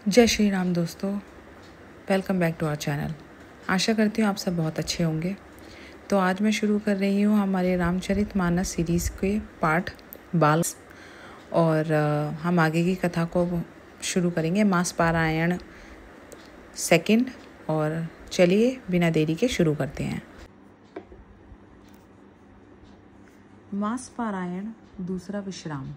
जय श्री राम दोस्तों, welcome back to our channel. आशा करती हूँ आप सब बहुत अच्छे होंगे। तो आज मैं शुरू कर रही हूँ हमारे रामचरितमानस सीरीज़ के पार्ट बाल और हम आगे की कथा को शुरू करेंगे मास पारायण सेकंड। और चलिए बिना देरी के शुरू करते हैं। मास पारायण दूसरा विश्राम।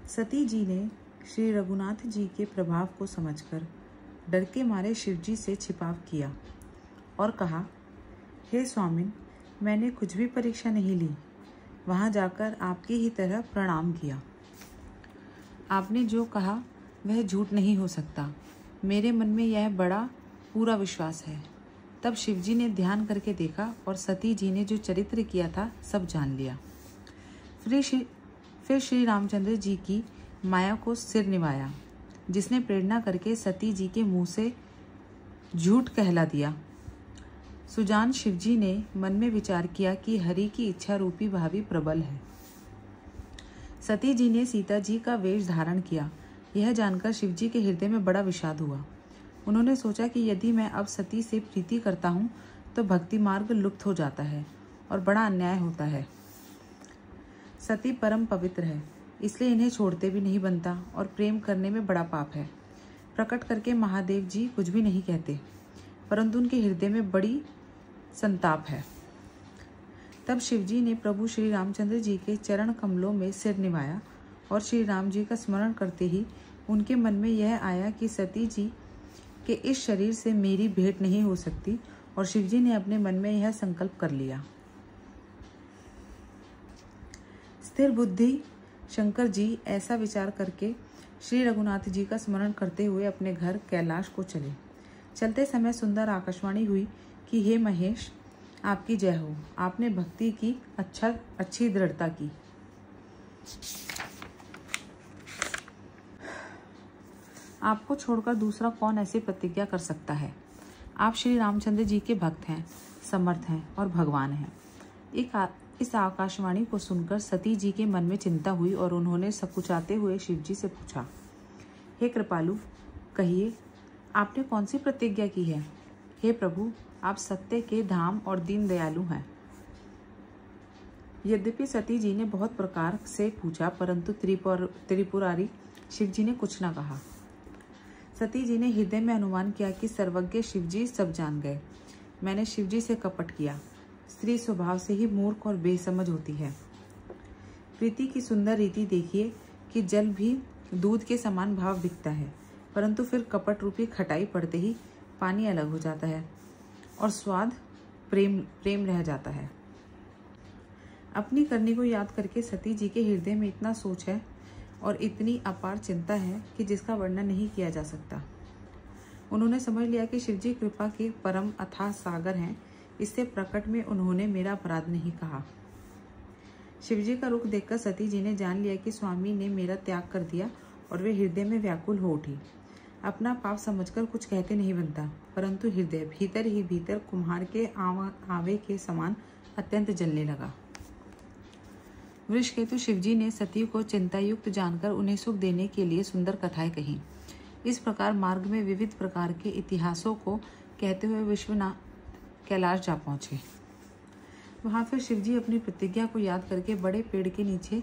सती जी ने श्री रघुनाथ जी के प्रभाव को समझकर डर के मारे शिव जी से छिपाव किया और कहा, हे स्वामिन, मैंने कुछ भी परीक्षा नहीं ली। वहाँ जाकर आपकी ही तरह प्रणाम किया। आपने जो कहा वह झूठ नहीं हो सकता। मेरे मन में यह बड़ा पूरा विश्वास है। तब शिव जी ने ध्यान करके देखा और सती जी ने जो चरित्र किया था सब जान लिया। फिर श्री रामचंद्र जी की माया को सिर निभाया, जिसने प्रेरणा करके सती जी के मुंह से झूठ कहला दिया। सुजान शिवजी ने मन में विचार किया कि हरि की इच्छा रूपी भावी प्रबल है। सती जी ने सीता जी का वेश धारण किया। यह जानकर शिवजी के हृदय में बड़ा विषाद हुआ। उन्होंने सोचा कि यदि मैं अब सती से प्रीति करता हूँ तो भक्ति मार्ग लुप्त हो जाता है और बड़ा अन्याय होता है। सती परम पवित्र है, इसलिए इन्हें छोड़ते भी नहीं बनता और प्रेम करने में बड़ा पाप है। प्रकट करके महादेव जी कुछ भी नहीं कहते, परंतु उनके हृदय में बड़ी संताप है। तब शिवजी ने प्रभु श्री रामचंद्र जी के चरण कमलों में सिर निभाया और श्री राम जी का स्मरण करते ही उनके मन में यह आया कि सती जी के इस शरीर से मेरी भेंट नहीं हो सकती, और शिवजी ने अपने मन में यह संकल्प कर लिया। स्थिर बुद्धि शंकर जी ऐसा विचार करके श्री रघुनाथ जी का स्मरण करते हुए अपने घर कैलाश को चले। चलते समय सुंदर आकाशवाणी हुई कि हे महेश, आपकी जय हो। आपने भक्ति की अच्छी दृढ़ता की। आपको छोड़कर दूसरा कौन ऐसी प्रतिज्ञा कर सकता है। आप श्री रामचंद्र जी के भक्त हैं, समर्थ हैं और भगवान हैं। इस आकाशवाणी को सुनकर सती जी के मन में चिंता हुई और उन्होंने सकुचाते हुए शिव जी से पूछा, हे कृपालु, कहिए आपने कौन सी प्रतिज्ञा की है। हे प्रभु, आप सत्य के धाम और दीन दयालु हैं। यद्यपि सती जी ने बहुत प्रकार से पूछा, परंतु त्रिपुरारी शिव जी ने कुछ न कहा। सती जी ने हृदय में अनुमान किया कि सर्वज्ञ शिव जी सब जान गए। मैंने शिव जी से कपट किया। स्त्री स्वभाव से ही मूर्ख और बेसमझ होती है। प्रीति की सुंदर रीति देखिए कि जल भी दूध के समान भाव दिखता है, परंतु फिर कपट रूपी खटाई पड़ते ही पानी अलग हो जाता है और स्वाद प्रेम रह जाता है। अपनी करनी को याद करके सती जी के हृदय में इतना सोच है और इतनी अपार चिंता है कि जिसका वर्णन नहीं किया जा सकता। उन्होंने समझ लिया कि शिवजी कृपा के परम अथाह सागर हैं, इससे प्रकट में उन्होंने मेरा अपराध नहीं कहा। शिवजी का रुख देखकर सती जी ने जान लिया कि स्वामी ने मेरा त्याग कर दिया और वे हृदय में व्याकुल हो उठी। अपना पाप समझकर कुछ कहते नहीं बनता, परंतु हृदय भीतर ही भीतर कुम्हार के आवे के समान अत्यंत जलने लगा। वृषकेतु शिवजी ने सती को चिंतायुक्त जानकर उन्हें सुख देने के लिए सुंदर कथाएं कही। इस प्रकार मार्ग में विविध प्रकार के इतिहासों को कहते हुए विश्वनाथ कैलाश जा पहुंचे। वहां फिर शिवजी अपनी प्रतिज्ञा को याद करके बड़े पेड़ के नीचे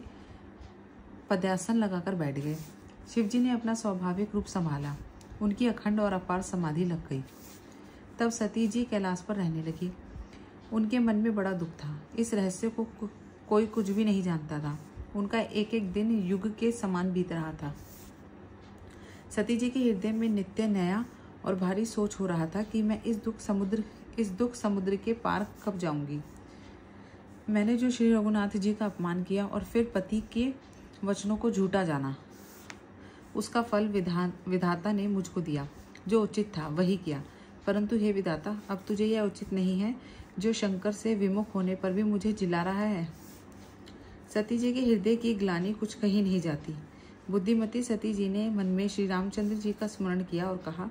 पद्यासन लगाकर बैठ गए। शिवजी ने अपना स्वाभाविक रूप संभाला। उनकी अखंड और अपार समाधि लग गई। तब सती जी कैलाश पर रहने लगी। उनके मन में बड़ा दुख था। इस रहस्य को कोई कुछ भी नहीं जानता था। उनका एक एक दिन युग के समान बीत रहा था। सती जी के हृदय में नित्य नया और भारी सोच हो रहा था कि मैं इस दुख समुद्र के पार कब जाऊंगी। मैंने जो श्री रघुनाथ जी का अपमान किया और फिर पति के वचनों को झूठा जाना, उसका फल विधाता ने मुझको दिया। जो उचित था वही किया, परंतु हे विधाता, अब तुझे यह उचित नहीं है जो शंकर से विमुख होने पर भी मुझे जिला रहा है। सती जी के हृदय की ग्लानि कुछ कही नहीं जाती। बुद्धिमती सती जी ने मन में श्री रामचंद्र जी का स्मरण किया और कहा,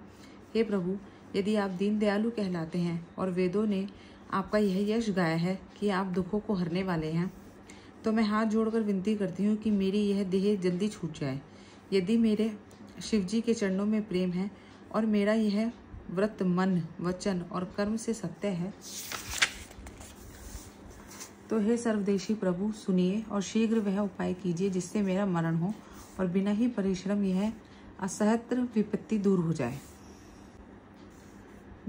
हे प्रभु, यदि आप दीन दयालु कहलाते हैं और वेदों ने आपका यह यश गाया है कि आप दुखों को हरने वाले हैं, तो मैं हाथ जोड़कर विनती करती हूँ कि मेरी यह देह जल्दी छूट जाए। यदि मेरे शिवजी के चरणों में प्रेम है और मेरा यह व्रत मन, वचन और कर्म से सत्य है, तो हे सर्वदेशी प्रभु सुनिए और शीघ्र वह उपाय कीजिए जिससे मेरा मरण हो और बिना ही परिश्रम यह असहस्त्र विपत्ति दूर हो जाए।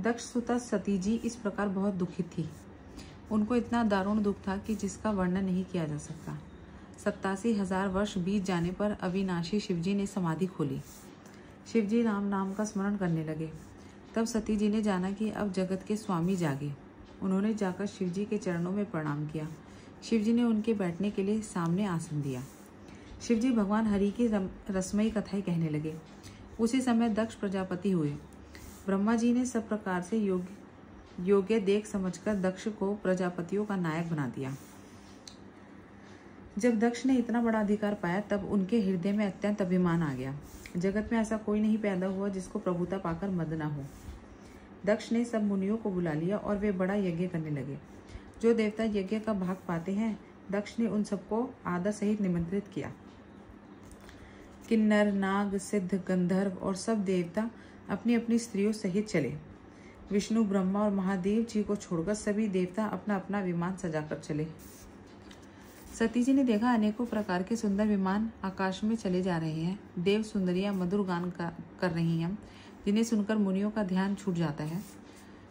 दक्ष सुता सती जी इस प्रकार बहुत दुखित थी। उनको इतना दारुण दुख था कि जिसका वर्णन नहीं किया जा सकता। 87,000 वर्ष बीत जाने पर अविनाशी शिवजी ने समाधि खोली। शिवजी राम नाम का स्मरण करने लगे। तब सती जी ने जाना कि अब जगत के स्वामी जागे। उन्होंने जाकर शिवजी के चरणों में प्रणाम किया। शिवजी ने उनके बैठने के लिए सामने आसन दिया। शिवजी भगवान हरि की रसमयी कथाएं कहने लगे। उसी समय दक्ष प्रजापति हुए। ब्रह्मा जी ने सब प्रकार से योग्य देख समझकर दक्ष को प्रजापतियों का नायक बना दिया। जब दक्ष ने इतना बड़ा अधिकार पाया तब उनके हृदय में अत्यंत अभिमान आ गया। जगत में ऐसा कोई नहीं पैदा हुआ जिसको प्रभुता पाकर मद न हो। दक्ष ने सब मुनियों को बुला लिया और वे बड़ा यज्ञ करने लगे। जो देवता यज्ञ का भाग पाते हैं, दक्ष ने उन सबको आदर सहित निमंत्रित किया। किन्नर, नाग, सिद्ध, गंधर्व और सब देवता अपनी अपनी स्त्रियों सहित चले। विष्णु, ब्रह्मा और महादेव जी को छोड़कर सभी देवता अपना अपना विमान सजाकर चले। सती जी ने देखा अनेकों प्रकार के सुंदर विमान आकाश में चले जा रहे हैं। देव सुंदरियां मधुर गान कर रही हैं, जिन्हें सुनकर मुनियों का ध्यान छूट जाता है।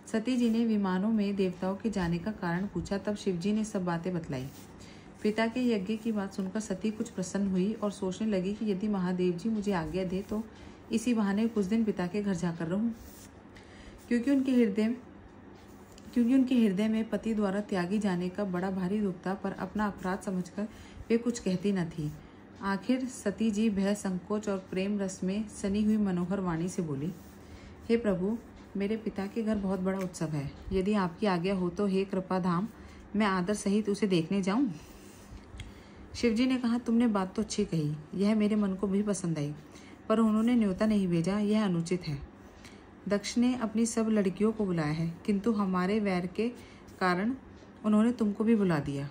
सती जी ने विमानों में देवताओं के जाने का कारण पूछा। तब शिवजी ने सब बातें बतलाई। पिता के यज्ञ की बात सुनकर सती कुछ प्रसन्न हुई और सोचने लगी कि यदि महादेव जी मुझे आज्ञा दे तो इसी बहाने कुछ दिन पिता के घर जाकर रहूं, क्योंकि उनके हृदय में पति द्वारा त्यागी जाने का बड़ा भारी दुख था, पर अपना अपराध समझकर वे कुछ कहती न थी। आखिर सती जी भय, संकोच और प्रेम रस में सनी हुई मनोहर वाणी से बोली, हे प्रभु, मेरे पिता के घर बहुत बड़ा उत्सव है। यदि आपकी आज्ञा हो तो हे कृपा धाम, मैं आदर सहित उसे देखने जाऊं। शिवजी ने कहा, तुमने बात तो अच्छी कही, यह मेरे मन को भी पसंद आई, पर उन्होंने न्योता नहीं भेजा, यह अनुचित है। दक्ष ने अपनी सब लड़कियों को बुलाया है, किंतु हमारे वैर के कारण उन्होंने तुमको भी बुला दिया।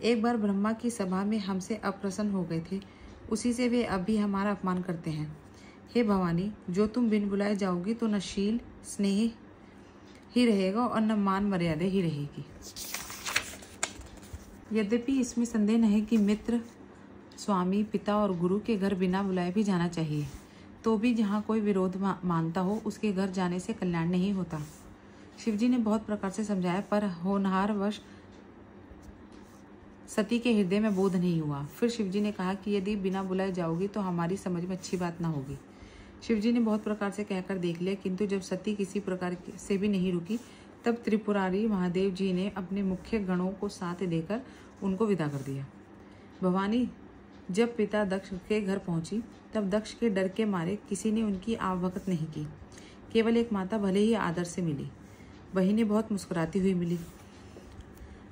एक बार ब्रह्मा की सभा में हमसे अप्रसन्न हो गए थे, उसी से वे अब भी हमारा अपमान करते हैं। हे भवानी, जो तुम बिन बुलाए जाओगी तो न शील स्नेह ही रहेगा और न मान मर्यादा ही रहेगी। यद्यपि इसमें संदेह नहीं कि मित्र, स्वामी, पिता और गुरु के घर बिना बुलाए भी जाना चाहिए, तो भी जहाँ कोई विरोध मानता हो उसके घर जाने से कल्याण नहीं होता। शिवजी ने बहुत प्रकार से समझाया, पर होनहारवश सती के हृदय में बोध नहीं हुआ। फिर शिवजी ने कहा कि यदि बिना बुलाए जाओगी तो हमारी समझ में अच्छी बात ना होगी। शिवजी ने बहुत प्रकार से कहकर देख लिया, किंतु जब सती किसी प्रकार से भी नहीं रुकी, तब त्रिपुरारी महादेव जी ने अपने मुख्य गणों को साथ देकर उनको विदा कर दिया। भवानी जब पिता दक्ष के घर पहुंची, तब दक्ष के डर के मारे किसी ने उनकी आवभगत नहीं की। केवल एक माता भले ही आदर से मिली, वही ने बहुत मुस्कुराती हुई मिली।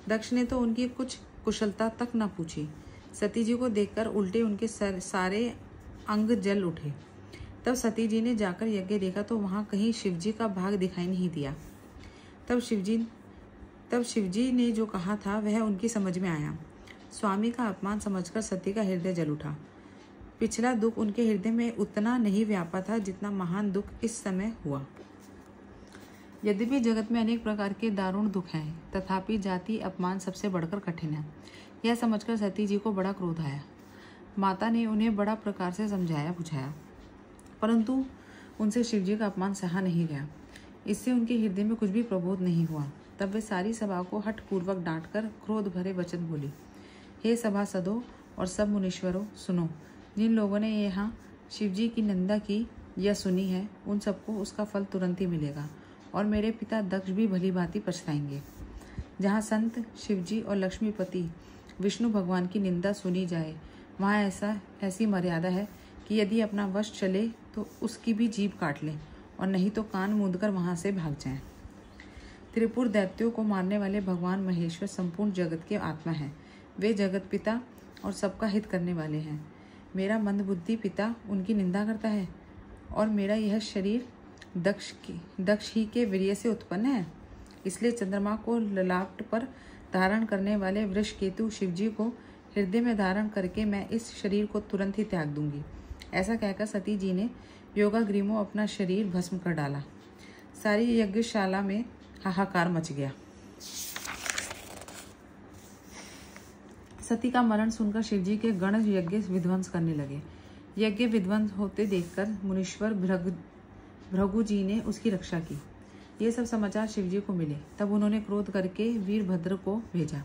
दक्ष ने तो उनकी कुछ कुशलता तक न पूछी। सती जी को देखकर उल्टे उनके सारे अंग जल उठे। तब सती जी ने जाकर यज्ञ देखा तो वहां कहीं शिवजी का भाग दिखाई नहीं दिया। तब शिवजी ने जो कहा था वह उनकी समझ में आया। स्वामी का अपमान समझकर सती का हृदय जल उठा। पिछला दुख उनके हृदय में उतना नहीं व्यापा था जितना महान दुख इस समय हुआ। यद्यपि जगत में अनेक प्रकार के दारुण दुख हैं, तथापि जाति अपमान सबसे बढ़कर कठिन है। यह समझकर सती जी को बड़ा क्रोध आया। माता ने उन्हें बड़ा प्रकार से समझाया बुझाया, परंतु उनसे शिवजी का अपमान सहा नहीं गया। इससे उनके हृदय में कुछ भी प्रबोध नहीं हुआ। तब वे सारी सभा को हठपूर्वक डांटकर क्रोध भरे वचन बोली, हे सभासदों और सब मुनीश्वरों, सुनो। जिन लोगों ने यहाँ शिवजी की निंदा की या सुनी है, उन सबको उसका फल तुरंत ही मिलेगा और मेरे पिता दक्ष भी भली भांति पछताएंगे। जहाँ संत, शिवजी और लक्ष्मीपति विष्णु भगवान की निंदा सुनी जाए, वहाँ ऐसी मर्यादा है कि यदि अपना वश चले तो उसकी भी जीभ काट लें और नहीं तो कान मूंदकर वहाँ से भाग जाएं। त्रिपुर दैत्यों को मारने वाले भगवान महेश्वर संपूर्ण जगत के आत्मा हैं। वे जगत पिता और सबका हित करने वाले हैं। मेरा मंदबुद्धि पिता उनकी निंदा करता है और मेरा यह शरीर दक्ष ही के वीर्य से उत्पन्न है। इसलिए चंद्रमा को ललाट पर धारण करने वाले वृषकेतु शिवजी को हृदय में धारण करके मैं इस शरीर को तुरंत ही त्याग दूंगी। ऐसा कहकर सती जी ने योगाग्रीमों अपना शरीर भस्म कर डाला। सारी यज्ञशाला में हाहाकार मच गया। सती का मरण सुनकर शिवजी के गण यज्ञ विध्वंस करने लगे। यज्ञ विध्वंस होते देखकर मुनीश्वर भृगु जी ने उसकी रक्षा की। ये सब समाचार शिवजी को मिले। तब उन्होंने क्रोध करके वीरभद्र को भेजा।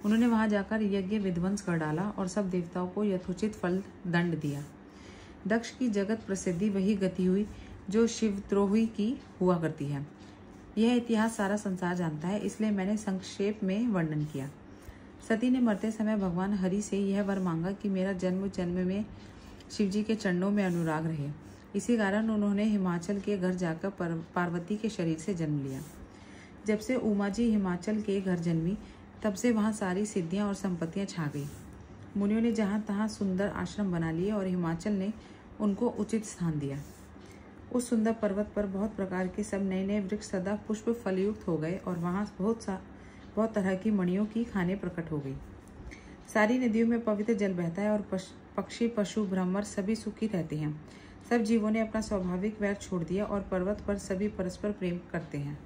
उन्होंने वहां जाकर यज्ञ विध्वंस कर डाला और सब देवताओं को यथोचित फल दंड दिया। दक्ष की जगत प्रसिद्धि वही गति हुई जो शिवद्रोही की हुआ करती है। यह इतिहास सारा संसार जानता है, इसलिए मैंने संक्षेप में वर्णन किया। सती ने मरते समय भगवान हरि से यह वर मांगा कि मेरा जन्म जन्म में शिवजी के चरणों में अनुराग रहे। इसी कारण उन्होंने हिमाचल के घर जाकर पार्वती के शरीर से जन्म लिया। जब से उमा जी हिमाचल के घर जन्मी, तब से वहाँ सारी सिद्धियाँ और संपत्तियाँ छा गई। मुनियों ने जहाँ तहाँ सुंदर आश्रम बना लिए और हिमाचल ने उनको उचित स्थान दिया। उस सुंदर पर्वत पर बहुत प्रकार के सब नए नए वृक्ष सदा पुष्प फलयुक्त हो गए और वहाँ बहुत तरह की मणियों की खानें प्रकट हो गई। सारी नदियों में पवित्र जल बहता है और पक्षी पशु भ्रमर सभी सुखी रहते हैं। सब जीवों ने अपना स्वाभाविक वैर छोड़ दिया और पर्वत पर सभी परस्पर प्रेम करते हैं।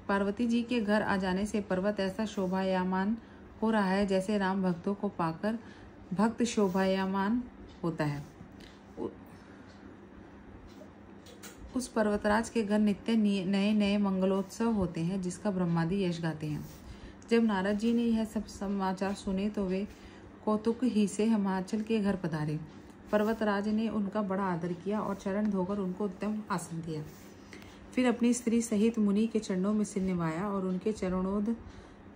पार्वती जी के घर आ जाने से पर्वत ऐसा शोभायमान हो रहा है जैसे राम भक्तों को पाकर भक्त शोभायमान होता है। उस पर्वतराज के घर नित्य नए नए मंगलोत्सव होते हैं, जिसका ब्रह्मादि यश गाते हैं। जब नारद जी ने यह सब समाचार सुने तो वे कौतुक ही से हिमाचल के घर पधारे। पर्वतराज ने उनका बड़ा आदर किया और चरण धोकर उनको उत्तम आसन दिया। फिर अपनी स्त्री सहित मुनि के चरणों में सिर निभाया और उनके चरणोद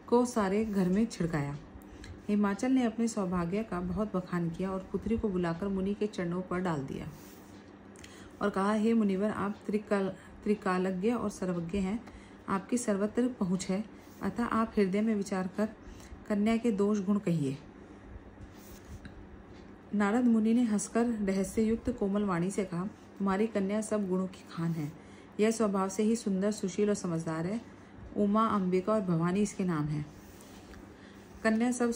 को सारे घर में छिड़काया। हिमाचल ने अपने सौभाग्य का बहुत बखान किया और पुत्री को बुलाकर मुनि के चरणों पर डाल दिया और कहा, हे मुनिवर, आप त्रिकालज्ञ और सर्वज्ञ हैं। आपकी सर्वत्र पहुँच है, अतः आप हृदय में विचार कर कन्या के दोष गुण कहिए। नारद मुनि ने हंसकर रहस्य युक्त कोमल वाणी से कहा, तुम्हारी कन्या सब गुणों की खान है। यह स्वभाव से ही सुंदर, सुशील और समझदार है। उमा, अंबिका और भवानी इसके नाम है। कन्या सब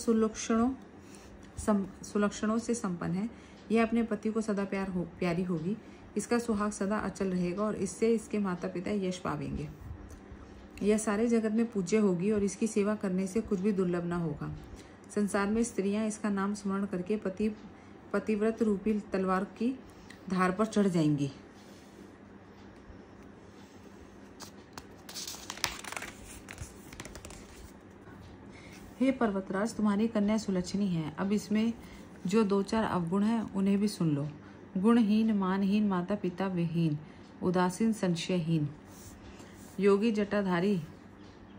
सुलक्षणों से संपन्न है। यह अपने पति को सदा प्यारी होगी। इसका सुहाग सदा अचल रहेगा और इससे इसके माता पिता यश पावेंगे। यह सारे जगत में पूज्य होगी और इसकी सेवा करने से कुछ भी दुर्लभ न होगा। संसार में स्त्रियां इसका नाम स्मरण करके पतिव्रत रूपी तलवार की धार पर चढ़ जाएंगी। हे पर्वतराज, तुम्हारी कन्या सुलक्षणी है। अब इसमें जो 2-4 अवगुण हैं उन्हें भी सुन लो। गुणहीन, मानहीन, माता पिता विहीन, उदासीन, संशयहीन, योगी जटाधारी,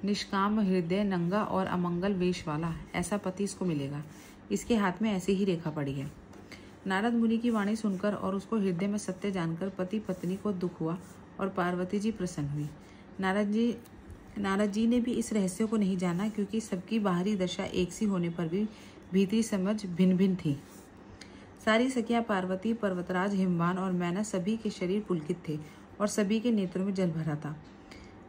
निष्काम हृदय, नंगा और अमंगल वेश वाला, ऐसा पति इसको मिलेगा। इसके हाथ में ऐसी ही रेखा पड़ी है। नारद मुनि की वाणी सुनकर और उसको हृदय में सत्य जानकर पति पत्नी को दुख हुआ और पार्वती जी प्रसन्न हुई। नारद जी ने भी इस रहस्य को नहीं जाना, क्योंकि सबकी बाहरी दशा एक सी होने पर भी भीतरी समझ भिन्न भिन्न थी। सारी सखियां पार्वती, पर्वतराज, हिमवान और मैना सभी के शरीर पुलकित थे और सभी के नेत्रों में जल भरा था।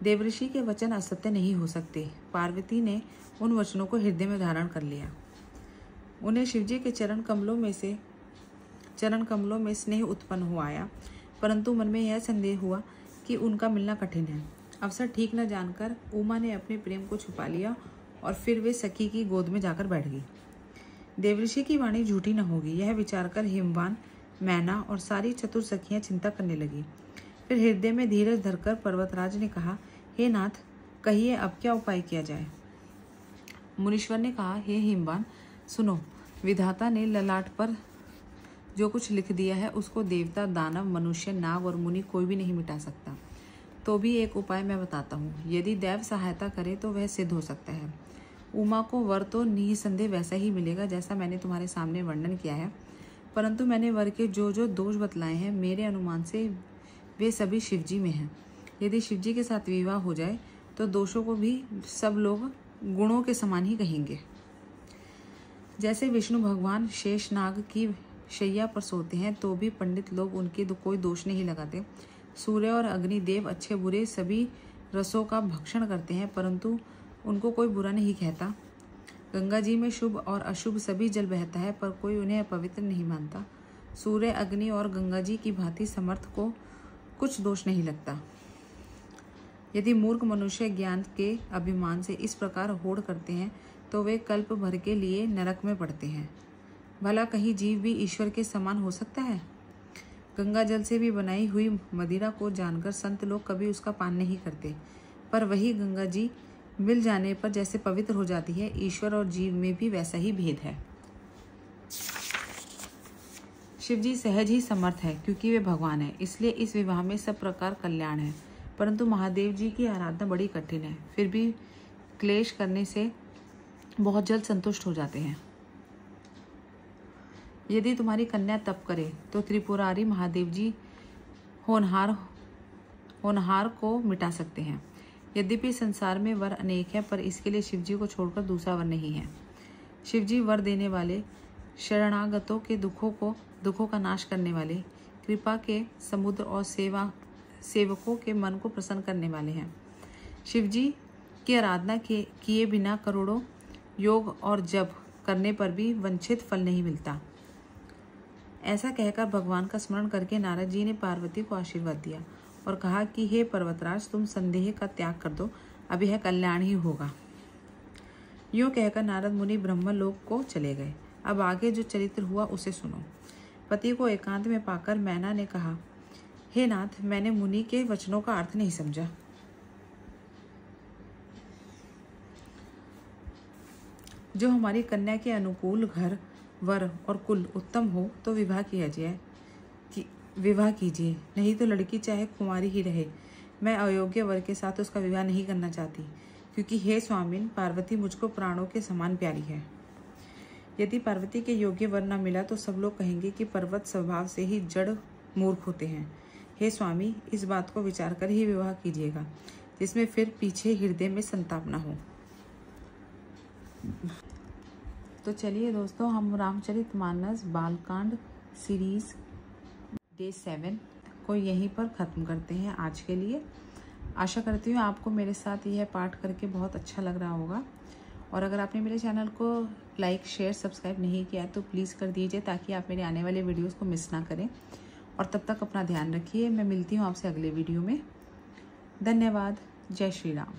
देवऋषि के वचन असत्य नहीं हो सकते। पार्वती ने उन वचनों को हृदय में धारण कर लिया। उन्हें शिवजी के चरण कमलों में स्नेह उत्पन्न हो आया, परंतु मन में यह संदेह हुआ कि उनका मिलना कठिन है। अवसर ठीक न जानकर उमा ने अपने प्रेम को छुपा लिया और फिर वे सखी की गोद में जाकर बैठ गई। देवऋषि की वाणी झूठी न होगी, यह विचार कर हिमवान, मैना और सारी चतुर सखियां चिंता करने लगी। फिर हृदय में धीरज धरकर पर्वतराज ने कहा, हे नाथ, कहिए अब क्या उपाय किया जाए। मुनीश्वर ने कहा, हे हिमवान, सुनो, विधाता ने ललाट पर जो कुछ लिख दिया है उसको देवता, दानव, मनुष्य, नाग और मुनि कोई भी नहीं मिटा सकता। तो भी एक उपाय मैं बताता हूँ। यदि दैव सहायता करे तो वह सिद्ध हो सकता है। उमा को वर तो निसंदेह वैसा ही मिलेगा जैसा मैंने तुम्हारे सामने वर्णन किया है, परंतु मैंने वर के जो जो दोष बतलाए हैं, मेरे अनुमान से वे सभी शिवजी में हैं। यदि शिवजी के साथ विवाह हो जाए तो दोषों को भी सब लोग गुणों के समान ही कहेंगे। जैसे विष्णु भगवान शेषनाग की शैया पर सोते हैं तो भी पंडित लोग उनके कोई दोष नहीं लगाते। सूर्य और अग्निदेव अच्छे बुरे सभी रसों का भक्षण करते हैं, परंतु उनको कोई बुरा नहीं कहता। गंगा जी में शुभ और अशुभ सभी जल बहता है, पर कोई उन्हें अपवित्र नहीं मानता। सूर्य, अग्नि और गंगा जी की भांति समर्थ को कुछ दोष नहीं लगता। यदि मूर्ख मनुष्य ज्ञान के अभिमान से इस प्रकार होड़ करते हैं तो वे कल्प भर के लिए नरक में पड़ते हैं। भला कहीं जीव भी ईश्वर के समान हो सकता है? गंगा जल से भी बनाई हुई मदिरा को जानकर संत लोग कभी उसका पान नहीं करते, पर वही गंगा जी मिल जाने पर जैसे पवित्र हो जाती है, ईश्वर और जीव में भी वैसा ही भेद है। शिव जी सहज ही समर्थ है क्योंकि वे भगवान है, इसलिए इस विवाह में सब प्रकार कल्याण है। परंतु महादेव जी की आराधना बड़ी कठिन है, फिर भी क्लेश करने से बहुत जल्द संतुष्ट हो जाते हैं। यदि तुम्हारी कन्या तप करे तो त्रिपुरारी महादेव जी होनहार को मिटा सकते हैं। यद्यपि संसार में वर अनेक है, पर इसके लिए शिवजी को छोड़कर दूसरा वर नहीं है। शिवजी वर देने वाले, शरणागतों के दुखों का नाश करने वाले, कृपा के समुद्र और सेवकों के मन को प्रसन्न करने वाले हैं। शिवजी की आराधना किए बिना करोड़ों योग और जप करने पर भी वंचित फल नहीं मिलता। ऐसा कहकर भगवान का स्मरण करके नारद जी ने पार्वती को आशीर्वाद दिया और कहा कि हे पर्वतराज, तुम संदेह का त्याग कर दो, अब यह कल्याण ही होगा। यूँ कहकर नारद मुनि ब्रह्मलोक को चले गए। अब आगे जो चरित्र हुआ उसे सुनो। पति को एकांत में पाकर मैना ने कहा, हे नाथ, मैंने मुनि के वचनों का अर्थ नहीं समझा। जो हमारी कन्या के अनुकूल घर, वर और कुल उत्तम हो तो विवाह कीजिए, नहीं तो लड़की चाहे कुंवारी ही रहे। मैं अयोग्य वर के साथ उसका विवाह नहीं करना चाहती, क्योंकि हे स्वामिन, पार्वती मुझको प्राणों के समान प्यारी है। यदि पार्वती के योग्य वर न मिला तो सब लोग कहेंगे कि पर्वत स्वभाव से ही जड़ मूर्ख होते हैं। हे स्वामी, इस बात को विचार कर ही विवाह कीजिएगा, जिसमें फिर पीछे हृदय में संताप न हो। तो चलिए दोस्तों, हम रामचरितमानस बालकांड सीरीज डे 7 को यहीं पर ख़त्म करते हैं आज के लिए। आशा करती हूँ आपको मेरे साथ यह पाठ करके बहुत अच्छा लग रहा होगा। और अगर आपने मेरे चैनल को लाइक, शेयर, सब्सक्राइब नहीं किया तो प्लीज़ कर दीजिए, ताकि आप मेरे आने वाले वीडियोस को मिस ना करें। और तब तक अपना ध्यान रखिए। मैं मिलती हूँ आपसे अगले वीडियो में। धन्यवाद। जय श्री राम।